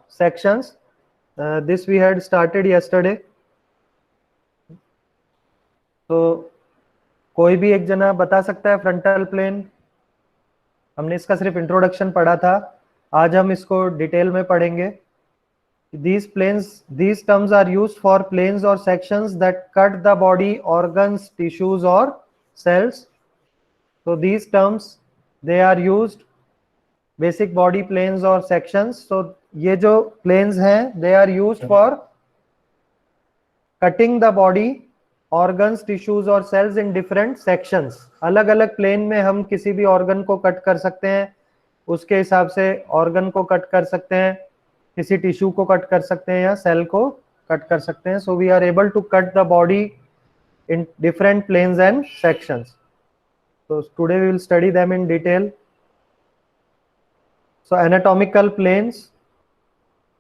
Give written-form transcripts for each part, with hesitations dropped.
sections. This we had started yesterday. तो कोई भी एक जना बता सकता है फ्रंटल प्लेन? हमने इसका सिर्फ इंट्रोडक्शन पढ़ा था, आज हम इसको डिटेल में पढ़ेंगे. These terms are used for planes or sections that cut the body, organs, tissues or cells. So these terms, they are used basic body planes or sections. So ये जो planes हैं, they are used for cutting the body, organs, tissues और cells in different sections. अलग अलग plane में हम किसी भी organ को cut कर सकते हैं, उसके हिसाब से organ को cut कर सकते हैं, किसी टिश्यू को कट कर सकते हैं या सेल को कट कर सकते हैं. So we are able to cut the body in different planes and sections. So today we will study them in detail. So anatomical planes,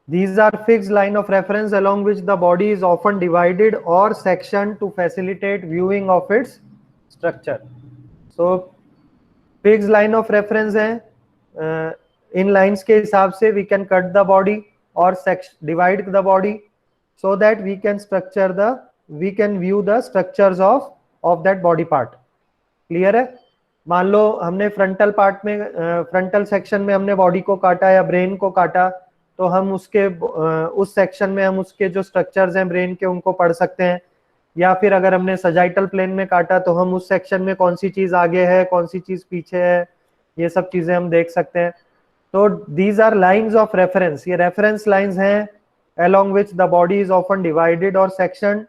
these are fixed line of reference along which the body is often divided or sectioned to facilitate viewing of its structure. So fixed line of reference है, इन lines के हिसाब से we can cut the body और divide the body so that we can view the structures of that body part. Clear है? मान लो हमने frontal part में, फ्रंटल सेक्शन में हमने बॉडी को काटा या ब्रेन को काटा, तो हम उसके उस सेक्शन में हम उसके जो स्ट्रक्चर्स हैं ब्रेन के उनको पढ़ सकते हैं. या फिर अगर हमने सजाइटल प्लेन में काटा तो हम उस सेक्शन में कौन सी चीज आगे है, कौन सी चीज पीछे है, ये सब चीजें हम देख सकते हैं. तो these are lines of reference, ये reference lines हैं along which the body is often divided or sectioned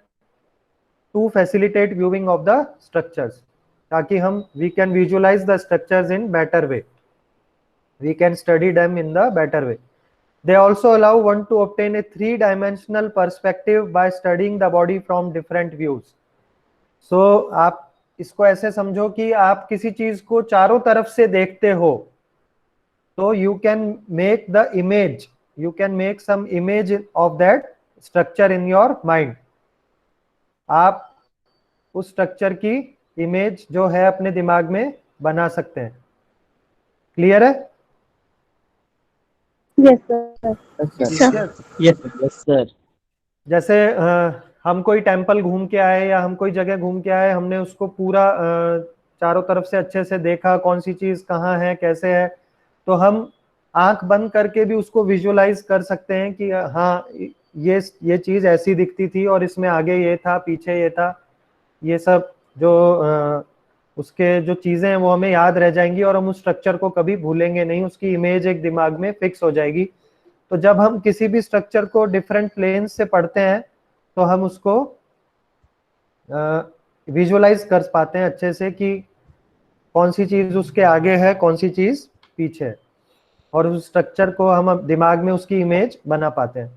to facilitate viewing of the structures, ताकि हम we can visualize the structures in better way, we can study them in the better way. They also allow one to obtain a three-dimensional perspective by studying the body from different views. So आप इसको ऐसे समझो कि आप किसी चीज को चारों तरफ से देखते हो, so you can make the image, you can make some image of that structure in your mind. आप उस स्ट्रक्चर की इमेज जो है अपने दिमाग में बना सकते हैं. क्लियर है? Yes sir. Yes sir. जैसे हम कोई टेम्पल घूम के आए या हम कोई जगह घूम के आए, हमने उसको पूरा चारों तरफ से अच्छे से देखा, कौन सी चीज कहाँ है, कैसे है, तो हम आंख बंद करके भी उसको विजुअलाइज कर सकते हैं कि हाँ ये चीज ऐसी दिखती थी और इसमें आगे ये था, पीछे ये था. ये सब जो उसके जो चीजें हैं वो हमें याद रह जाएंगी और हम उस स्ट्रक्चर को कभी भूलेंगे नहीं, उसकी इमेज एक दिमाग में फिक्स हो जाएगी. तो जब हम किसी भी स्ट्रक्चर को डिफरेंट प्लेन से पढ़ते हैं तो हम उसको विजुअलाइज कर पाते हैं अच्छे से कि कौन सी चीज उसके आगे है, कौन सी चीज पीछे है, और उस स्ट्रक्चर को हम दिमाग में उसकी इमेज बना पाते हैं.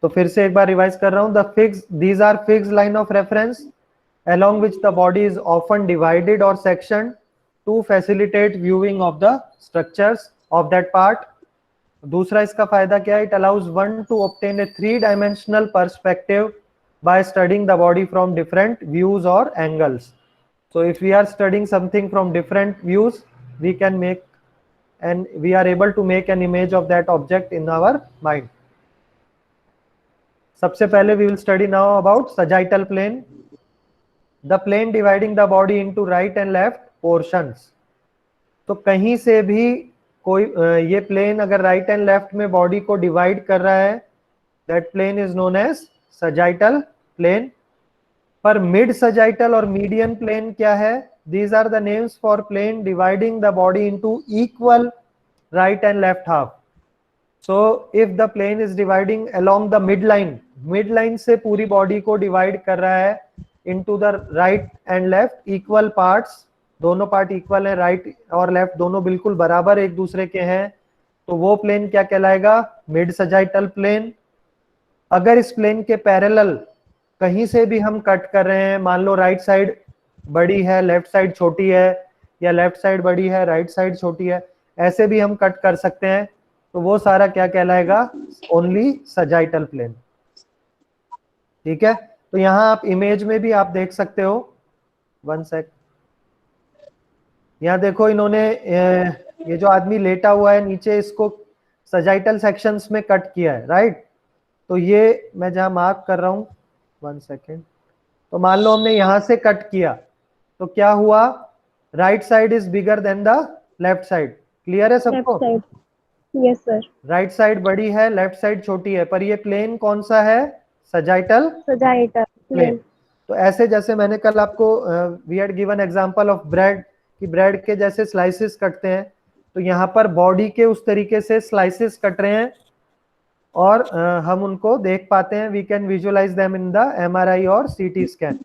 तो फिर से एक बार रिवाइज कर रहा हूं. these are fixed line of reference along which the body is often divided or sectioned to facilitate viewing of the structures of that part. दूसरा इसका फायदा क्या है? It allows one to obtain a three-dimensional perspective by studying the body from different views or angles. So if we are studying something from different views, we can make and we are able to make an image of that object in our mind. सबसे पहले we will study now about sagittal plane, the plane dividing the body into right and left portions. तो कहीं से भी कोई ये plane अगर right and left में बॉडी को डिवाइड कर रहा है, that plane is known as sagittal plane. पर मिड सजाइटल और मीडियन प्लेन क्या है? These are the names for plane dividing the body into equal right and left half. So if the plane is dividing along the midline से पूरी body को divide कर रहा है into the right and left equal parts, दोनों part equal है, right और left दोनों बिल्कुल बराबर एक दूसरे के हैं, तो वो प्लेन क्या कहलाएगा? Mid sagittal plane. अगर इस प्लेन के पैरेलल कहीं से भी हम कट कर रहे हैं, मान लो राइट साइड बड़ी है, लेफ्ट साइड छोटी है, या लेफ्ट साइड बड़ी है, राइट साइड छोटी है, ऐसे भी हम कट कर सकते हैं, तो वो सारा क्या कहलाएगा? Only sagittal plane. ठीक है? तो यहाँ आप इमेज में भी आप देख सकते हो. वन सेक, यहाँ देखो, इन्होंने ये जो आदमी लेटा हुआ है नीचे, इसको सजाइटल सेक्शंस में कट किया है, राइट। तो ये मैं जहां मार्क कर रहा हूं, 1 सेकेंड, तो मान लो हमने यहां से कट किया, तो क्या हुआ, right side is bigger than the left side. Clear है लेफ्ट सबको? Side, yes sir. Right side बड़ी है, लेफ्ट साइड छोटी है, पर ये प्लेन कौन सा है, सजाइटल सजाइटल प्लेन। प्लेन। तो ऐसे जैसे मैंने कल आपको we had given example of bread, कि ब्रेड के जैसे स्लाइसेस कटते हैं, तो यहाँ पर बॉडी के उस तरीके से स्लाइसेस कट रहे हैं, और हम उनको देख पाते हैं, we can visualise them in the MRI और सीटी स्कैन।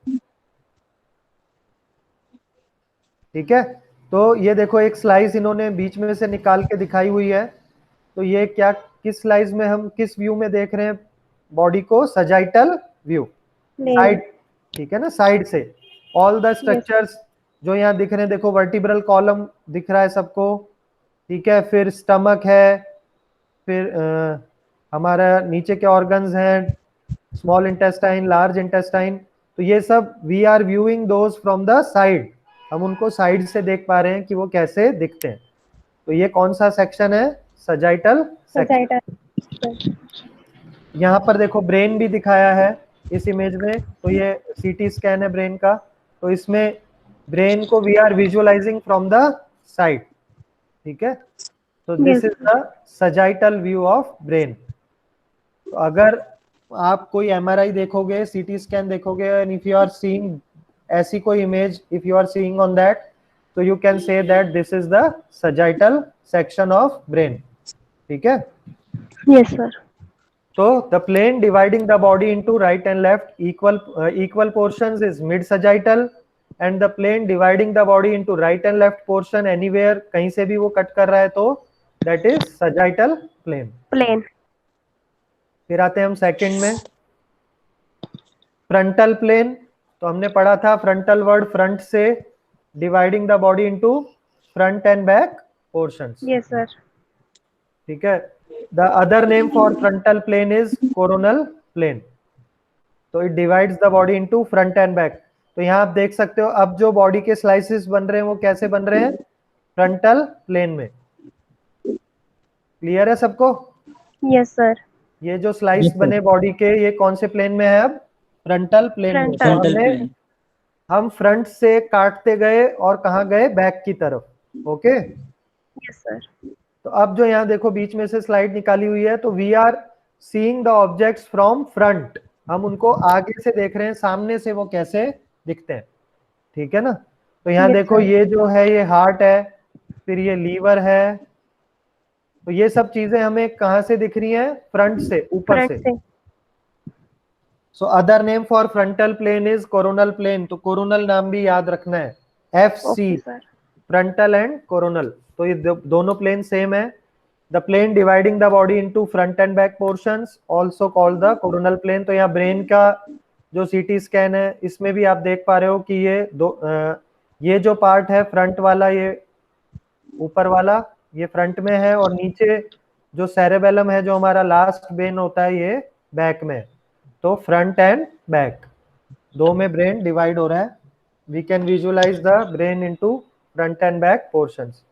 ठीक है, तो ये देखो एक स्लाइस इन्होंने बीच में से निकाल के दिखाई हुई है। तो ये क्या, किस स्लाइस में हम किस व्यू में देख रहे हैं बॉडी को, सजाइटल व्यू, प्लेन, साइड, ठीक है ना, साइड से। ऑल द स्ट्रक्चर्स जो यहाँ दिख रहे हैं, देखो वर्टिब्रल कॉलम दिख रहा है सबको, ठीक है, फिर स्टमक है, फिर हमारा नीचे के ऑर्गन्स हैं, स्मॉल इंटेस्टाइन, लार्ज इंटेस्टाइन, तो ये सब we are viewing those from the side, हम उनको साइड से देख पा रहे हैं कि वो कैसे दिखते हैं। तो ये कौन सा सेक्शन है, सजाइटल सेक्शन। सजाइटल। यहाँ पर देखो ब्रेन भी दिखाया है इस इमेज में, तो ये सीटी स्कैन है ब्रेन का, तो इसमें ब्रेन को we are visualizing from the side, ठीक है। तो this is the sagittal view of brain. तो अगर आप कोई एमआरआई देखोगे, सीटी स्कैन देखोगे, and if you are seeing ऐसी कोई image, if you are seeing on that, तो you can say that this is the sagittal section of brain, ठीक है। Yes sir. So the plane dividing the body into right and left equal portions is mid sagittal, and the plane dividing the body into right and left portion anywhere कहीं से भी वो cut कर रहा है, तो that is sagittal plane। Plane. फिर आते हैं हम सेकंड में, फ्रंटल प्लेन। तो हमने पढ़ा था फ्रंटल वर्ड फ्रंट से, dividing the body into front and back portions, yes sir. ठीक है। The other name for frontal plane is coronal plane. तो it divides the body into front and back. तो यहाँ आप देख सकते हो अब जो बॉडी के स्लाइसेस बन रहे हैं वो कैसे बन रहे हैं, फ्रंटल प्लेन में। क्लियर है सबको? Yes sir. ये जो स्लाइस बने बॉडी के, ये कौन से प्लेन में है, अब फ्रंटल प्लेन में। तो हमने हम फ्रंट से काटते गए और कहाँ गए, बैक की तरफ, ओके। Yes sir. तो अब जो यहाँ देखो बीच में से स्लाइड निकाली हुई है, तो we are seeing the objects from front, हम उनको आगे से देख रहे हैं, सामने से वो कैसे दिखते हैं, ठीक है ना। तो यहाँ देखो ये जो है ये हार्ट है, फिर ये लीवर है, तो ये सब चीजें हमें कहाँ से दिख रही हैं, फ्रंट से, ऊपर से। So other name for frontal plane is coronal plane. तो कोरोनल नाम भी याद रखना है, FC, फ्रंटल एंड कोरोनल। तो ये दोनों प्लेन सेम है। The plane dividing the body into front and back portions also called the coronal plane. तो यहाँ ब्रेन का जो सीटी स्कैन है, इसमें भी आप देख पा रहे हो कि ये जो पार्ट है फ्रंट वाला, ये ऊपर वाला ये फ्रंट में है, और नीचे जो सेरेबेलम है, जो हमारा लास्ट ब्रेन होता है, ये बैक में। तो फ्रंट एंड बैक दो में ब्रेन डिवाइड हो रहा है। We can visualize the brain into front and back portions.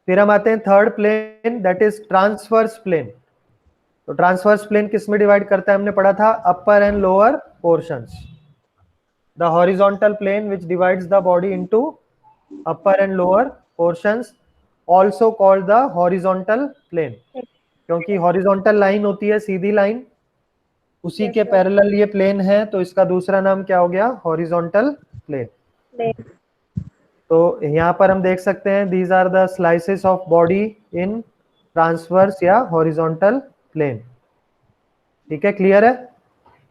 फिर हम आते हैं third plane, that is transverse plane. तो ट्रांसवर्स प्लेन किस में डिवाइड करता है, हमने पढ़ा था upper and lower portions. The horizontal plane which divides the body into upper and lower portions also called the horizontal plane, क्योंकि हॉरिजॉन्टल लाइन होती है सीधी लाइन, उसी के पैरेलल ये प्लेन है, तो इसका दूसरा नाम क्या हो गया, हॉरिजॉन्टल प्लेन। तो यहाँ पर हम देख सकते हैं these are the slices of body in transverse या हॉरिजॉन्टल प्लेन, ठीक है, क्लियर है।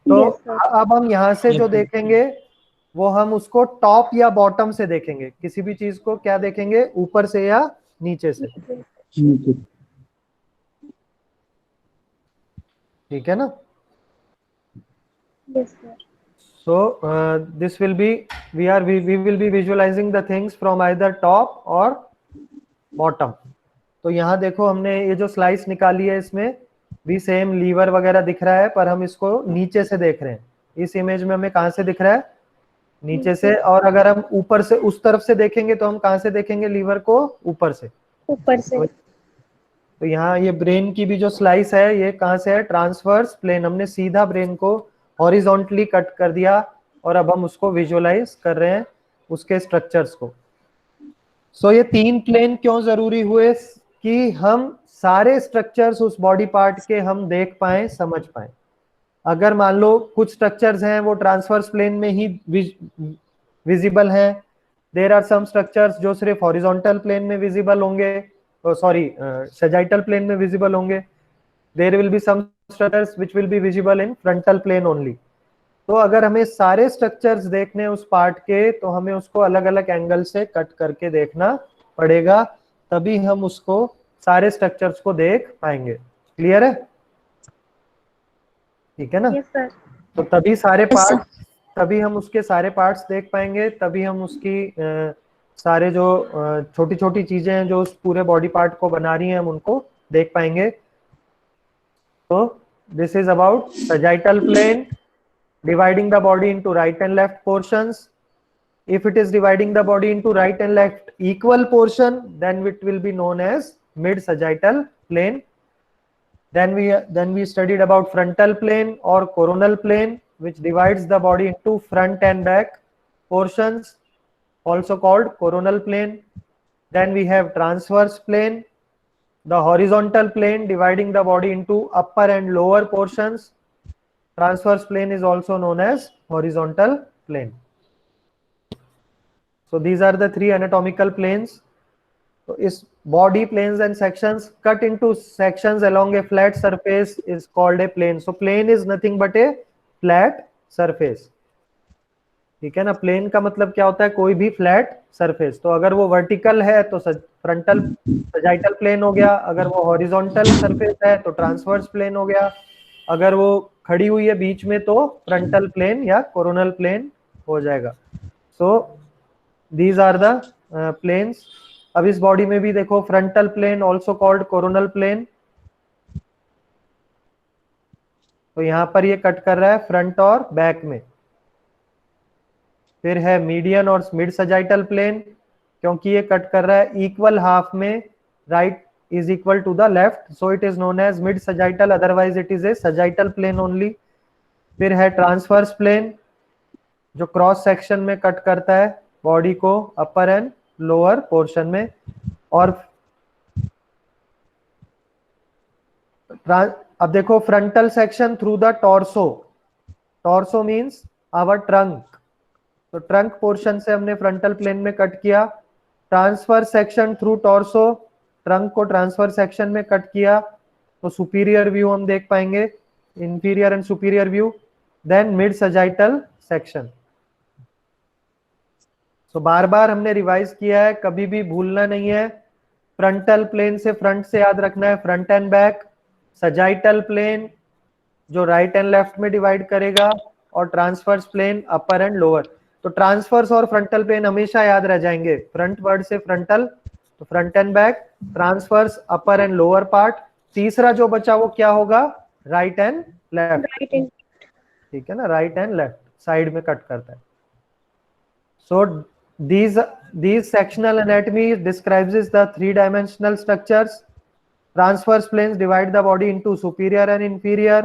तो अब हम यहाँ से जो देखेंगे वो हम उसको टॉप या बॉटम से देखेंगे, किसी भी चीज को क्या देखेंगे, ऊपर से या नीचे से, ठीक है ना। So this will be we will be visualizing the things from either top or bottom। तो यहाँ देखो हमने ये जो स्लाइस निकाली है, इसमें भी सेम लीवर वगैरह दिख रहा है, पर हम इसको नीचे से देख रहे हैं। इस इमेज में हमें कहाँ से दिख रहा है, नीचे से। और अगर हम ऊपर से उस तरफ से देखेंगे तो हम कहाँ से देखेंगे लीवर को, ऊपर से। तो यहाँ ये ब्रेन की भी जो स्लाइस है ये कहाँ से है, ट्रांसवर्स प्लेन। हमने सीधा ब्रेन को हॉरिजॉन्टली कट कर दिया और अब हम उसको विजुअलाइज कर रहे हैं उसके स्ट्रक्चर्स को। सो ये 3 प्लेन क्यों जरूरी हुए कि हम सारे स्ट्रक्चर्स उस बॉडी पार्ट के हम देख पाए, समझ पाए। अगर मान लो कुछ स्ट्रक्चर्स हैं वो ट्रांसवर्स प्लेन में ही विजिबल हैं, देयर आर सम स्ट्रक्चर्स जो सिर्फ हॉरिजॉन्टल प्लेन में विजिबल होंगे, सॉरी सजाइटल प्लेन में विजिबल होंगे, there will be some structures which will be visible in frontal plane only. तो अगर हमें सारे स्ट्रक्चर्स देखने उस पार्ट के, तो हमें उसको अलग अलग एंगल से कट करके देखना पड़ेगा, तभी हम उसको सारे स्ट्रक्चर्स को देख पाएंगे। क्लियर है? ठीक है ना? Yes, sir. तो तभी सारे Yes, sir. पार्ट, तभी हम उसके सारे पार्ट्स देख पाएंगे, तभी हम उसकी सारे जो छोटी छोटी चीजें हैं जो उस पूरे बॉडी पार्ट को बना रही हैं हम उनको देख पाएंगे। तो this is about sagittal plane dividing the body into right and left portions. If it is dividing the body into right and left equal portion, then it will be known as mid sagittal plane. Then we studied about frontal plane or coronal plane, which divides the body into front and back portions, also called coronal plane. Then we have transverse plane, the horizontal plane dividing the body into upper and lower portions. Transverse plane is also known as horizontal plane. So these are the 3 anatomical planes. So is body planes and sections cut into sections along a flat surface is called a plane. So plane is nothing but a flat surface. ठीक है ना? Plane का मतलब क्या होता है, कोई भी फ्लैट सरफेस। तो अगर वो वर्टिकल है तो फ्रंटल सजाइटल प्लेन हो गया, अगर वो हॉरिजॉन्टल सरफेस है तो ट्रांसवर्स प्लेन हो गया, अगर वो खड़ी हुई है बीच में तो फ्रंटल प्लेन या कोरोनल प्लेन हो जाएगा। So these are the planes. अब इस बॉडी में भी देखो, frontal plane also called coronal plane. तो यहां पर ये कट कर रहा है फ्रंट और बैक में। फिर है मीडियन और मिड सजाइटल प्लेन, क्योंकि ये कट कर रहा है इक्वल हाफ में, right is equal to the left, so it is known as mid sagittal, otherwise it is a sagittal plane only. फिर है ट्रांसवर्स प्लेन, जो क्रॉस सेक्शन में कट करता है बॉडी को अपर एंड लोअर पोर्शन में। और अब देखो, frontal section through the torso, torso means our trunk, तो ट्रंक पोर्शन से हमने फ्रंटल प्लेन में कट किया। Transverse section through torso, trunk को ट्रांसफर सेक्शन में कट किया तो सुपीरियर व्यू हम देख पाएंगे, inferior and superior view. Then mid sagittal section. तो बार बार हमने रिवाइज किया है, कभी भी भूलना नहीं है। फ्रंटल प्लेन से फ्रंट से याद रखना है, front and back. Sagittal plane जो राइट एंड लेफ्ट में डिवाइड करेगा, और transverse plane upper and lower. तो ट्रांसफर्स और फ्रंटल प्लेन हमेशा याद रह जाएंगे, फ्रंट वर्ड से फ्रंटल, तो front and back, transverse upper and lower part. तीसरा जो बचा वो क्या होगा, राइट एंड लेफ्ट। ठीक है ना, राइट एंड लेफ्ट साइड में कट करता है। सो these sectional anatomy describes the 3-dimensional structures. Transverse planes divide the body into superior and inferior.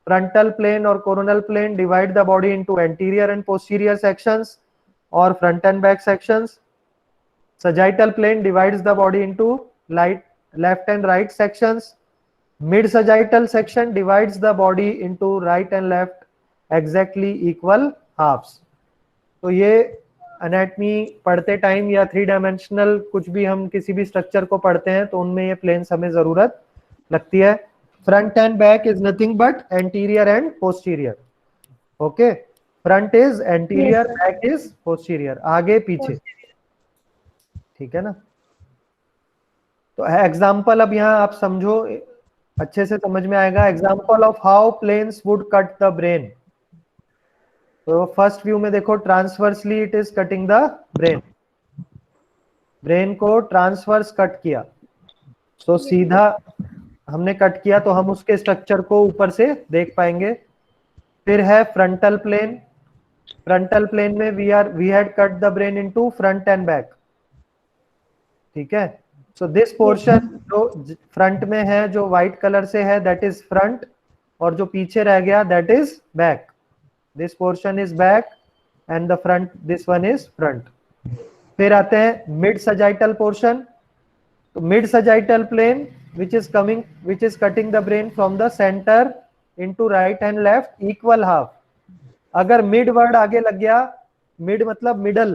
Frontal plane or coronal plane divide the body into anterior and posterior sections or front and back sections. Sagittal plane divides the body into left and right sections. Mid sagittal section divides the body into right and left exactly equal halves. तो ये anatomy पढ़ते time या 3-डायमेंशनल कुछ भी हम किसी भी structure को पढ़ते हैं तो उनमें ये प्लेन्स हमें जरूरत लगती है। Front and back is nothing but anterior and posterior. Okay, front is anterior, back is posterior, आगे पीछे। ठीक है ना? तो एग्जाम्पल अब यहाँ आप समझो, अच्छे से समझ में आएगा। Example of how planes would cut the brain. तो फर्स्ट व्यू में देखो, transversely it is cutting the brain, brain को ट्रांसवर्स कट किया। तो सीधा हमने कट किया तो हम उसके स्ट्रक्चर को ऊपर से देख पाएंगे। फिर है फ्रंटल प्लेन। फ्रंटल प्लेन में we had cut the brain into front and back. ठीक है, सो दिस पोर्शन जो फ्रंट में है, जो व्हाइट कलर से है, दैट इज फ्रंट, और जो पीछे रह गया that is back. This portion is back and the front, this one is front. फिर आते हैं मिड सजाइटल पोर्शन. तो mid sagittal plane which is cutting the brain from the center into right and left equal half. अगर mid word आगे लग गया, mid मतलब middle,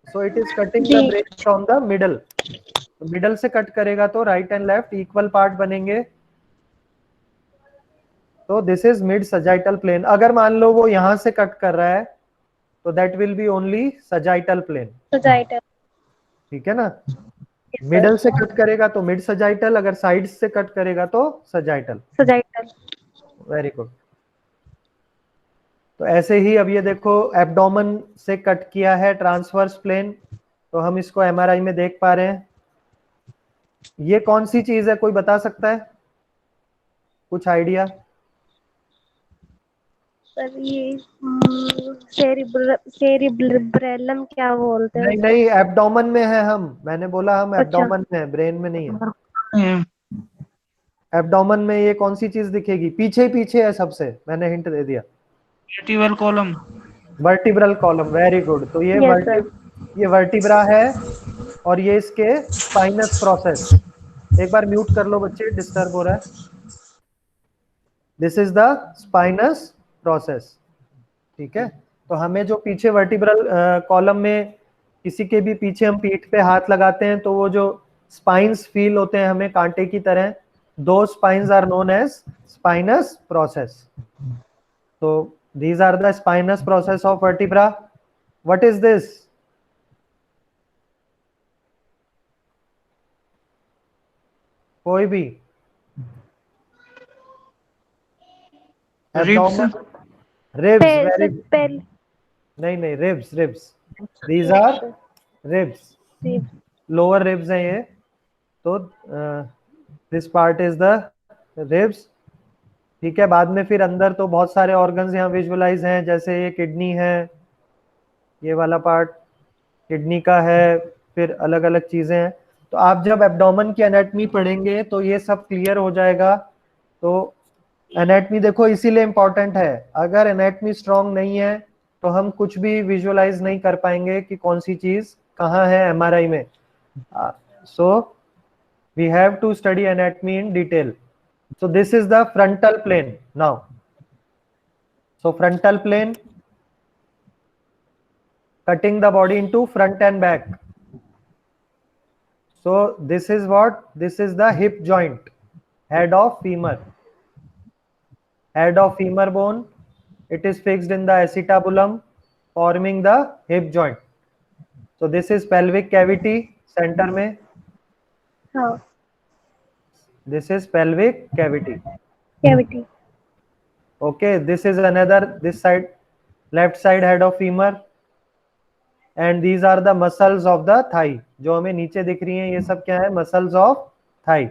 so it is cutting the brain from the middle. तो middle से cut करेगा तो right and left equal part बनेंगे. तो this is mid sagittal plane. अगर मान लो वो यहां से कट कर रहा है तो that will be only sagittal plane. Sagittal. ठीक है ना. मिडल से कट करेगा तो मिड सजाइटल, अगर साइड से कट करेगा तो सजाइटल. सजाइटल. Very good. तो ऐसे ही अब ये देखो एब्डोमेन से कट किया है ट्रांसवर्स प्लेन, तो हम इसको एमआरआई में देख पा रहे हैं. ये कौन सी चीज है, कोई बता सकता है? कुछ आइडिया? सर ये सेरिब्रेलम क्या बोलते हैं? नहीं नहीं, एब्डोमेन में है हम. मैंने बोला हम अच्छा. एब्डोमेन में है, ब्रेन में नहीं है. एब्डोमेन में ये कौन सी चीज दिखेगी? पीछे पीछे है सबसे, मैंने हिंट दे दिया. Vertebral column. Vertebral column. Very good. तो ये ये वर्टिब्रा है और ये इसके स्पाइनस प्रोसेस. एक बार म्यूट कर लो बच्चे, डिस्टर्ब हो रहा है. This is the spinous process. ठीक है. तो हमें जो पीछे वर्टिब्रल कॉलम में किसी के भी पीछे हम पीठ पे हाथ लगाते हैं तो वो जो स्पाइन्स फील होते हैं हमें कांटे की तरह, दो spines are known as spinous process. तो these are the spinous process of vertebra. What is this? कोई भी? Abdomen, ribs. Very good. नहीं नहीं, ribs. These are ribs. Lower ribs हैं ये. तो this part is the ribs. ठीक है. बाद में फिर अंदर तो बहुत सारे ऑर्गन्स यहाँ विजुअलाइज हैं, जैसे ये किडनी है, ये वाला पार्ट किडनी का है, फिर अलग अलग चीजें हैं. तो आप जब एब्डोमेन की एनाटमी पढ़ेंगे तो ये सब क्लियर हो जाएगा. तो एनाटमी देखो इसीलिए इंपॉर्टेंट है. अगर एनाटमी स्ट्रांग नहीं है तो हम कुछ भी विजुअलाइज नहीं कर पाएंगे कि कौन सी चीज कहाँ है एमआरआई में. So we have to study anatomy in detail. So this is the frontal plane now. So frontal plane cutting the body into front and back. So this is what? This is the hip joint, head of femur. Head of femur bone. It is fixed in the acetabulum, forming the hip joint. So this is pelvic cavity, center में. हाँ. This is pelvic cavity. Cavity. Okay, this is another, this side, left side head of femur, and these are the muscles of the thigh. जो हमें नीचे दिख रही हैं ये सब क्या है? Muscles of thigh.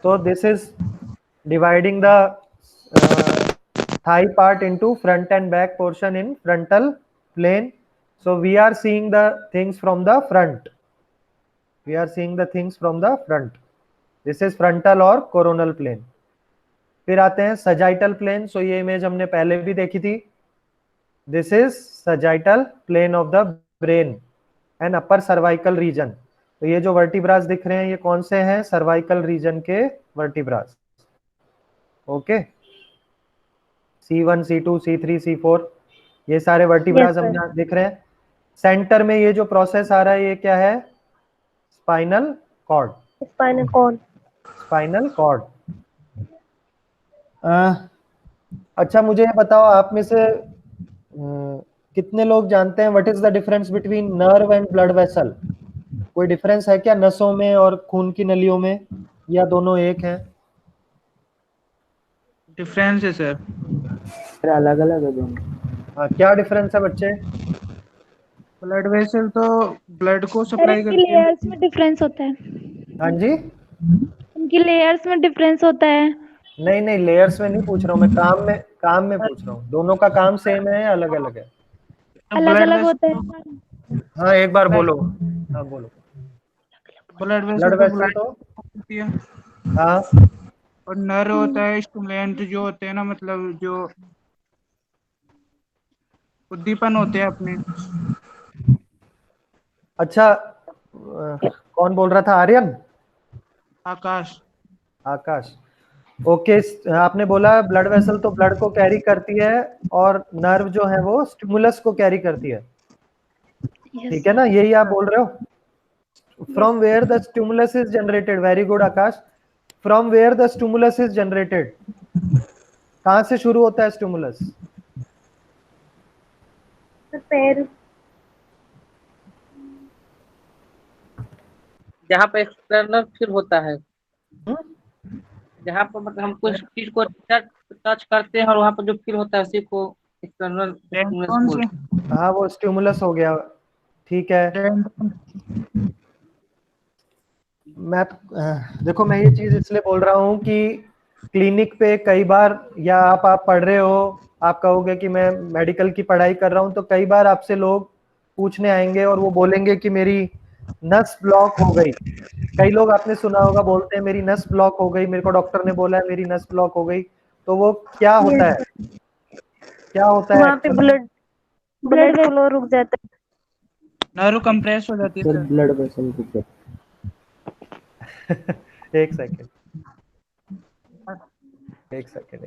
So this is dividing the thigh part into front and back portion in frontal plane. So we are seeing the things from the front. We are seeing the things from the front. This is frontal और coronal plane. फिर आते हैं sagittal plane. सो ये image हमने पहले भी देखी थी. This is sagittal plane of the brain and upper cervical region. तो ये जो वर्टिब्रास दिख रहे हैं ये कौन से हैं? सर्वाइकल रीजन के vertebras. Okay. C1, C2, C3, C4 ये सारे वर्टिब्रास हमें दिख रहे हैं. सेंटर में ये जो प्रोसेस आ रहा है ये क्या है? Spinal cord. Spinal cord. Spinal cord. अच्छा मुझे ये बताओ, आप में से कितने लोग जानते हैं what is the difference between nerve and blood vessel? कोई डिफरेंस है क्या नसों में और खून की नलियों में, या दोनों एक हैं? डिफरेंस है सर. अलग अलग है दोनों. हाँ, क्या डिफरेंस है बच्चे? ब्लड वेसल तो ब्लड को सप्लाई इनकी करती है. लेयर्स में डिफरेंस होता है. हाँ जी. इनकी लेयर्स में डिफरेंस होता है. नहीं नहीं, लेयर्स में नहीं पूछ रहा हूँ मैं, काम में पूछ रहा हूँ. दोनों का काम सेम है या अलग अलग है? अलग अलग होता है. हाँ एक बार बोलो. हाँ बोलो. ब्लड ब्लड वेसल तो वेसल ब्लड तो होती है, हाँ और नर्व होता है स्टिमुलेंट जो होते हैं ना, मतलब जो उद्दीपन होते हैं अपने। अच्छा कौन बोल रहा था, आर्यन? आकाश। आकाश। ओके आपने बोला ब्लड वेसल तो ब्लड को कैरी करती है और नर्व जो है वो स्टिमुलस को कैरी करती है, Yes. ठीक है ना, यही आप बोल रहे हो? From where the stimulus is generated, very good Akash. From where the stimulus is generated, कहां से शुरू होता है स्टिमुलस? पैर। जहाँ पे एक्सटर्नल फील होता है, जहाँ पर मतलब हम कुछ चीज को टच करते हैं और वहाँ पर जो फील होता है उसी को एक्सटर्नल स्टिमुलस कौन बोलते से? हैं। हाँ वो स्टिमुलस हो गया, ठीक है। मैं देखो मैं ये चीज इसलिए बोल रहा हूँ कि क्लिनिक पे कई बार, या आप पढ़ रहे हो, आप कहोगे कि मैं मेडिकल की पढ़ाई कर रहा हूँ, तो कई बार आपसे लोग पूछने आएंगे और वो बोलेंगे कि मेरी नस ब्लॉक हो गई। कई लोग आपने सुना होगा बोलते हैं मेरी नस ब्लॉक हो गई, मेरे को डॉक्टर ने बोला है मेरी नस ब्लॉक हो गई। तो वो क्या होता है, क्या होता है वहाँ पे एक्चुअली? ब्लड Blood फ्लो रुक जाता है। नर्व कंप्रेस हो जाती है सर सर। ब्लड वेसल रुक एक सेकेंड, एक सेकेंड।